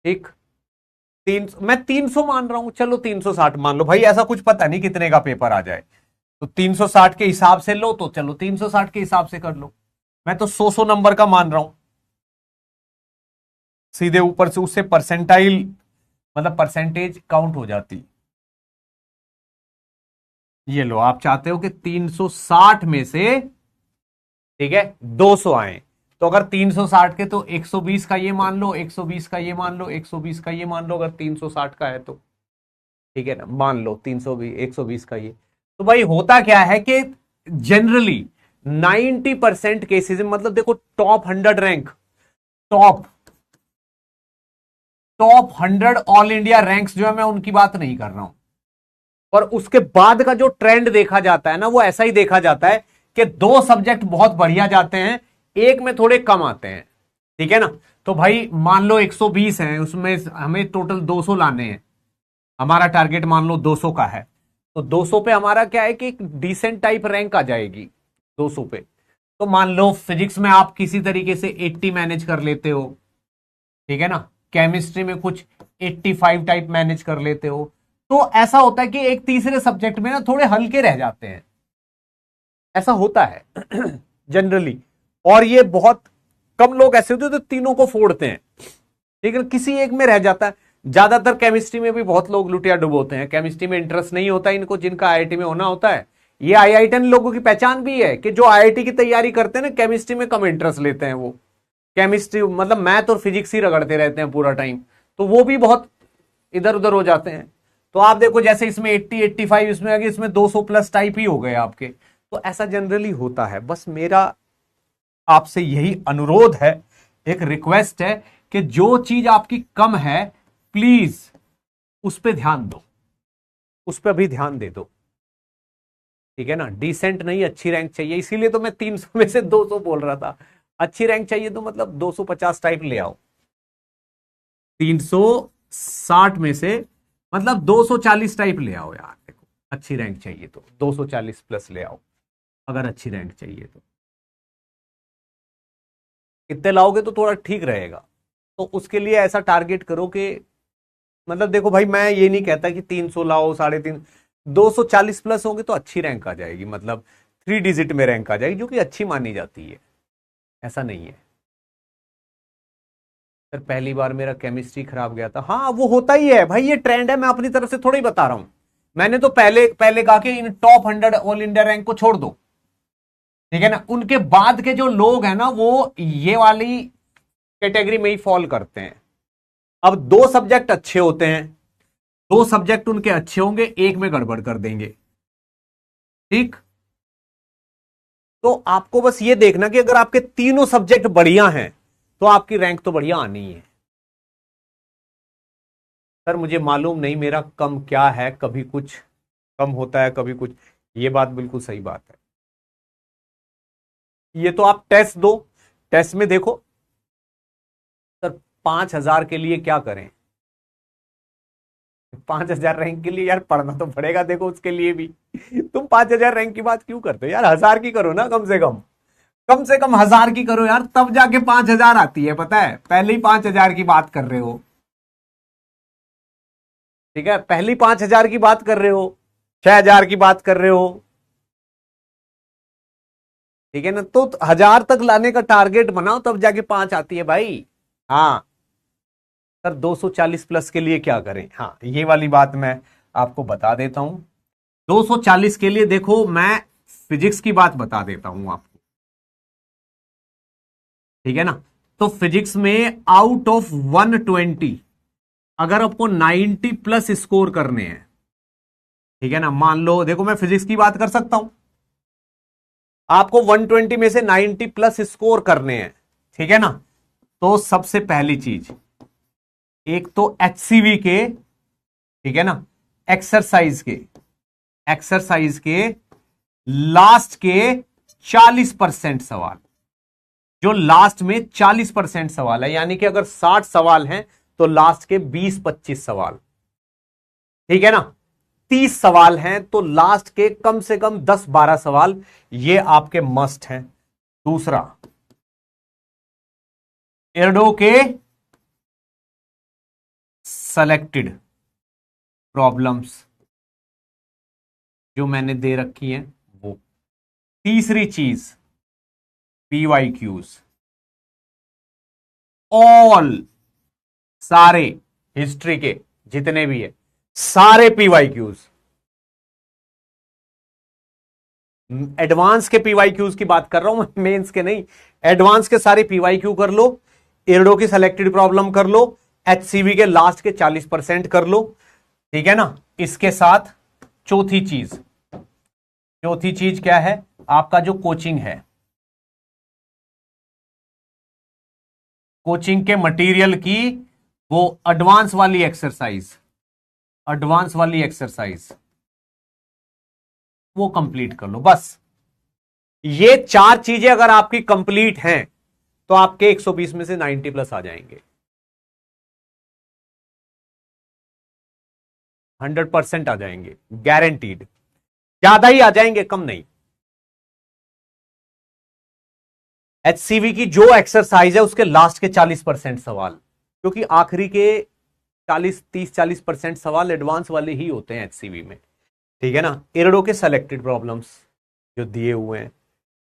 ठीक, मैं 300 मान रहा हूं, चलो 360 मान लो भाई, ऐसा कुछ पता नहीं कितने का पेपर आ जाए, तो 360 के हिसाब से लो, तो चलो 360 के हिसाब से कर लो। मैं तो 100 नंबर का मान रहा हूं, सीधे ऊपर से उससे परसेंटाइल मतलब परसेंटेज काउंट हो जाती। ये लो, आप चाहते हो कि 360 में से, ठीक है, 200 आए, तो अगर 360 के तो 120 का ये मान लो, 120 का ये मान लो, 120 का ये मान लो, अगर 360 का है तो, ठीक है ना, मान लो 320 120 का ये। तो भाई होता क्या है कि जनरली 90% केसेस में, मतलब देखो top 100 rank, top top 100 all India ranks जो है, मैं उनकी बात नहीं कर रहा हूं, और उसके बाद का जो ट्रेंड देखा जाता है ना, वो ऐसा ही देखा जाता है कि 2 सब्जेक्ट बहुत बढ़िया जाते हैं, एक में थोड़े कम आते हैं, ठीक है ना। तो भाई मान लो 120 हैं, उसमें हमें टोटल 200 लाने हैं, हमारा टारगेट मान लो 200 का है, तो 200 पे हमारा क्या है कि एक डिसेंट टाइप रैंक आ जाएगी 200 पे। तो मान लो फिजिक्स में आप किसी तरीके से 80 मैनेज कर लेते हो, ठीक है ना, केमिस्ट्री में कुछ 85 टाइप मैनेज कर लेते हो, तो ऐसा होता है कि एक तीसरे सब्जेक्ट में ना थोड़े हल्के रह जाते हैं, ऐसा होता है जनरली। और ये बहुत कम लोग ऐसे होते हैं तो तीनों को फोड़ते हैं, ठीक है, किसी एक में रह जाता है। ज्यादातर केमिस्ट्री में भी बहुत लोग लुटिया डुबोते हैं, केमिस्ट्री में इंटरेस्ट नहीं होता इनको, जिनका आईआईटी में होना होता है। ये आईआईटी लोगों की पहचान भी है कि जो आईआईटी की तैयारी करते हैं ना, केमिस्ट्री में कम इंटरेस्ट लेते हैं, वो केमिस्ट्री मतलब मैथ और फिजिक्स ही रगड़ते रहते हैं पूरा टाइम, तो वो भी बहुत इधर उधर हो जाते हैं। तो आप देखो जैसे इसमें 80 85 इसमें आगे, इसमें 200 प्लस टाइप ही हो गए आपके, तो ऐसा जनरली होता है। बस मेरा आपसे यही अनुरोध है, एक रिक्वेस्ट है कि जो चीज आपकी कम है, प्लीज उस पर ध्यान दो, उस पर अभी ध्यान दे दो, ठीक है ना। डिसेंट नहीं, अच्छी रैंक चाहिए, इसीलिए तो मैं 300 में से 200 बोल रहा था। अच्छी रैंक चाहिए तो मतलब 250 टाइप ले आओ, 360 में से मतलब 240 टाइप ले आओ यार, देखो अच्छी रैंक चाहिए तो 240 प्लस ले आओ, अगर अच्छी रैंक चाहिए तो। इतने लाओगे तो थोड़ा ठीक रहेगा, तो उसके लिए ऐसा टारगेट करो कि मतलब देखो भाई, मैं ये नहीं कहता कि 300 लाओ, 350, 240 प्लस होंगे तो अच्छी रैंक आ जाएगी, मतलब 3 डिजिट में रैंक आ जाएगी, जो कि अच्छी मानी जाती है, ऐसा नहीं है। सर पहली बार मेरा केमिस्ट्री खराब गया था, हाँ वो होता ही है भाई, ये ट्रेंड है, मैं अपनी तरफ से थोड़ा ही बता रहा हूं। मैंने तो पहले पहले कहा कि इन टॉप 100 ऑल इंडिया रैंक को छोड़ दो, ठीक है ना, उनके बाद के जो लोग हैं ना, वो ये वाली कैटेगरी में ही फॉल करते हैं। अब 2 सब्जेक्ट अच्छे होते हैं, 2 सब्जेक्ट उनके अच्छे होंगे, एक में गड़बड़ कर देंगे, ठीक। तो आपको बस ये देखना कि अगर आपके तीनों सब्जेक्ट बढ़िया हैं, तो आपकी रैंक तो बढ़िया आनी है। सर मुझे मालूम नहीं मेरा कम क्या है, कभी कुछ कम होता है कभी कुछ, ये बात बिल्कुल सही बात है। ये तो आप टेस्ट दो, टेस्ट में देखो। सर 5,000 के लिए क्या करें, 5,000 रैंक के लिए यार पढ़ना तो पड़ेगा, देखो उसके लिए भी तुम 5,000 रैंक की बात क्यों करते हो यार, 1,000 की करो ना, कम से कम 1,000 की करो यार, तब जाके 5,000 आती है, पता है, पहले ही 5,000 की बात कर रहे हो, ठीक है, पहली 5,000 की बात कर रहे हो, 6,000 की बात कर रहे हो, ठीक है ना, तो 1,000 तक लाने का टारगेट बनाओ, तब जाके 5 आती है भाई। हाँ सर 240 प्लस के लिए क्या करें, हाँ ये वाली बात मैं आपको बता देता हूं। 240 के लिए देखो, मैं फिजिक्स की बात बता देता हूं आपको, ठीक है ना। तो फिजिक्स में आउट ऑफ 120 अगर आपको 90 प्लस स्कोर करने हैं, ठीक है ना, मान लो देखो मैं फिजिक्स की बात कर सकता हूं, आपको 120 में से 90 प्लस स्कोर करने हैं, ठीक है ना। तो सबसे पहली चीज, एक तो एचसीवी के, ठीक है ना, एक्सरसाइज के एक्सरसाइज के लास्ट के 40% सवाल, जो लास्ट में 40% सवाल है, यानी कि अगर 60 सवाल हैं तो लास्ट के 20-25 सवाल, ठीक है ना, 30 सवाल हैं तो लास्ट के कम से कम 10-12 सवाल, ये आपके मस्ट हैं। दूसरा, एर्डो के सेलेक्टेड प्रॉब्लम्स जो मैंने दे रखी हैं वो। तीसरी चीज PYQs, ऑल, सारे हिस्ट्री के जितने भी है सारे PYQs। एडवांस के PYQs की बात कर रहा हूं मैं, मेंस के नहीं। एडवांस के सारे PYQ कर लो, इरडो की सेलेक्टेड प्रॉब्लम कर लो, HCV के लास्ट के 40% कर लो, ठीक है ना। इसके साथ चौथी चीज क्या है, आपका जो कोचिंग है, कोचिंग के मटेरियल की वो एडवांस वाली एक्सरसाइज वो कंप्लीट कर लो। बस ये 4 चीजें अगर आपकी कंप्लीट हैं तो आपके 120 में से 90 प्लस आ जाएंगे, 100% आ जाएंगे, गारंटीड। ज्यादा ही आ जाएंगे, कम नहीं। HCV की जो एक्सरसाइज है उसके लास्ट के 40% सवाल, क्योंकि आखिरी के 30-40% सवाल एडवांस वाले ही होते हैं HCV में, ठीक है ना। इरडो के सेलेक्टेड प्रॉब्लम्स जो दिए हुए हैं,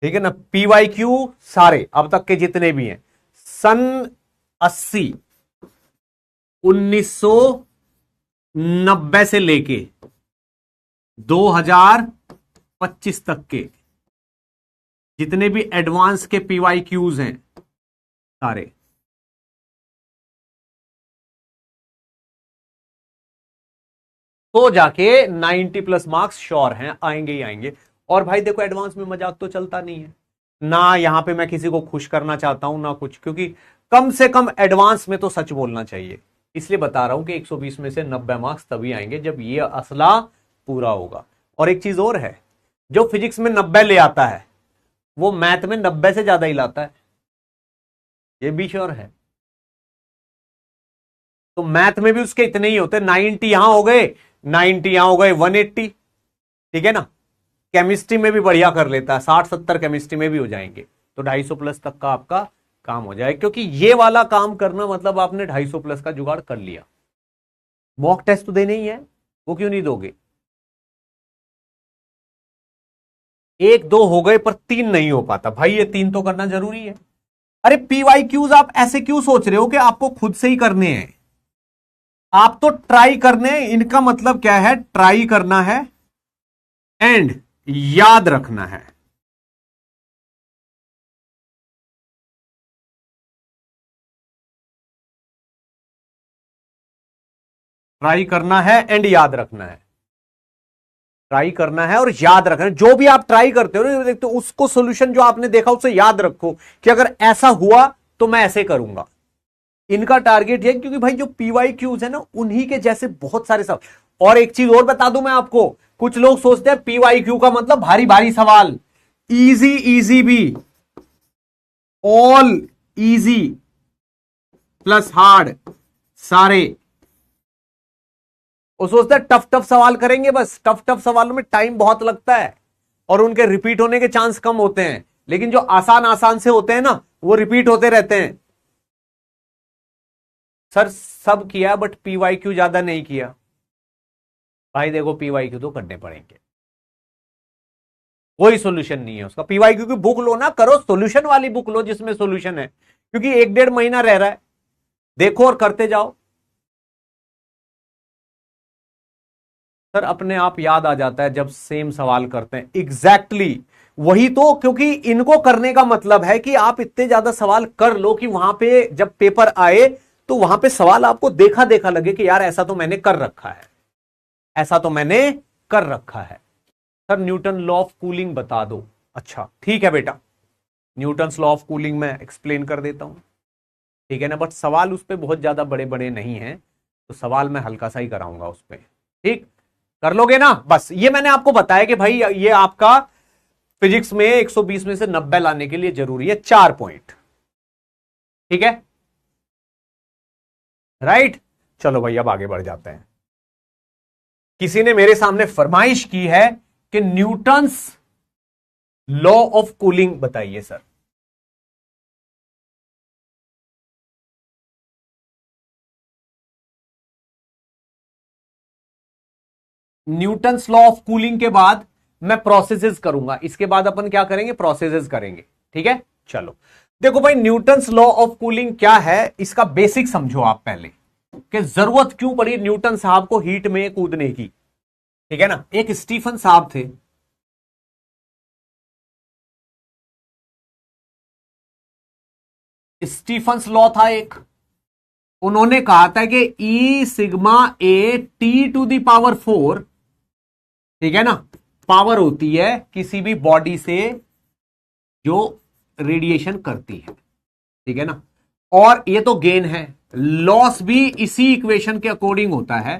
ठीक है ना। PYQ सारे अब तक के जितने भी हैं, सन 80, 1990 से लेके 2025 तक के जितने भी एडवांस के PYQs हैं सारे, तो जाके 90 प्लस मार्क्स श्योर हैं, आएंगे ही आएंगे। और भाई देखो, एडवांस में मजाक तो चलता नहीं है ना, यहां पे मैं किसी को खुश करना चाहता हूं ना कुछ, क्योंकि कम से कम एडवांस में तो सच बोलना चाहिए। इसलिए बता रहा हूं कि 120 में से 90 मार्क्स तभी आएंगे जब ये असला पूरा होगा। और एक चीज और है, जो फिजिक्स में 90 ले आता है वो मैथ में 90 से ज्यादा ही लाता है, ये भी श्योर है। तो मैथ में भी उसके इतने ही होते, 90 यहां हो गए, 90 यहां हो गए, 180, ठीक है ना। केमिस्ट्री में भी बढ़िया कर लेता है, 60-70 केमिस्ट्री में भी हो जाएंगे, तो 250 प्लस तक का आपका काम हो जाए। क्योंकि ये वाला काम करना मतलब आपने 250 प्लस का जुगाड़ कर लिया। मॉक टेस्ट तो देने ही है, वो क्यों नहीं दोगे। 1-2 हो गए पर 3 नहीं हो पाता भाई, ये 3 तो करना जरूरी है। अरे PYQs आप ऐसे क्यों सोच रहे हो कि आपको खुद से ही करने हैं, आप तो ट्राई करने हैं। इनका मतलब क्या है, ट्राई करना है एंड याद रखना है। ट्राई करना है एंड याद रखना है, ट्राई करना है और याद रखना है। जो भी आप ट्राई करते हो ना, देखते हो उसको, सोल्यूशन जो आपने देखा उसे याद रखो कि अगर ऐसा हुआ तो मैं ऐसे करूंगा। इनका टारगेट है, क्योंकि भाई जो PYQs है ना, उन्हीं के जैसे बहुत सारे सवाल। और एक चीज और बता दूं मैं आपको, कुछ लोग सोचते हैं PYQ का मतलब भारी भारी सवाल। इजी इजी भी, ऑल इजी प्लस हार्ड सारे। वो सोचते हैं टफ टफ सवाल करेंगे, बस टफ टफ सवालों में टाइम बहुत लगता है और उनके रिपीट होने के चांस कम होते हैं। लेकिन जो आसान आसान से होते हैं ना, वो रिपीट होते रहते हैं। सर सब किया बट PYQ ज्यादा नहीं किया। भाई देखो, PYQ तो करने पड़ेंगे, कोई सोल्यूशन नहीं है उसका। PYQ की बुक लो ना, करो सोल्यूशन वाली बुक लो जिसमें सोल्यूशन है, क्योंकि 1-1.5 महीना रह रहा है, देखो और करते जाओ। सर अपने आप याद आ जाता है जब सेम सवाल करते हैं, एग्जैक्टली वही तो। क्योंकि इनको करने का मतलब है कि आप इतने ज्यादा सवाल कर लो कि वहां पे जब पेपर आए तो वहां पे सवाल आपको देखा देखा लगे कि यार ऐसा तो मैंने कर रखा है, ऐसा तो मैंने कर रखा है। Sir Newton law of cooling बता दो। अच्छा ठीक है बेटा, न्यूटन लॉ ऑफ कूलिंग मैं एक्सप्लेन कर देता हूं, ठीक है ना। बट सवाल उस पर बहुत ज्यादा बड़े बड़े नहीं हैं, तो सवाल मैं हल्का सा ही कराऊंगा उस पर, ठीक। कर लोगे ना। बस ये मैंने आपको बताया कि भाई ये आपका फिजिक्स में 120 में से 90 लाने के लिए जरूरी है 4 पॉइंट, ठीक है, राइट। चलो भाई अब आगे बढ़ जाते हैं। किसी ने मेरे सामने फरमाइश की है कि न्यूटन्स लॉ ऑफ कूलिंग बताइए sir. Newton's law of cooling के बाद मैं प्रोसेसेस करूंगा, इसके बाद अपन क्या करेंगे, प्रोसेसेस करेंगे। ठीक है, चलो देखो भाई, न्यूटन्स लॉ ऑफ कूलिंग क्या है, इसका बेसिक समझो आप पहले, कि जरूरत क्यों पड़ी न्यूटन साहब को हीट में कूदने की। ठीक है ना, एक स्टीफन साहब थे, स्टीफन्स लॉ था एक, उन्होंने कहा था कि E sigma A T to the power 4, ठीक है ना, पावर होती है किसी भी बॉडी से जो रेडिएशन करती है। ठीक है ना, और ये तो गेन है, लॉस भी इसी इक्वेशन के अकॉर्डिंग होता है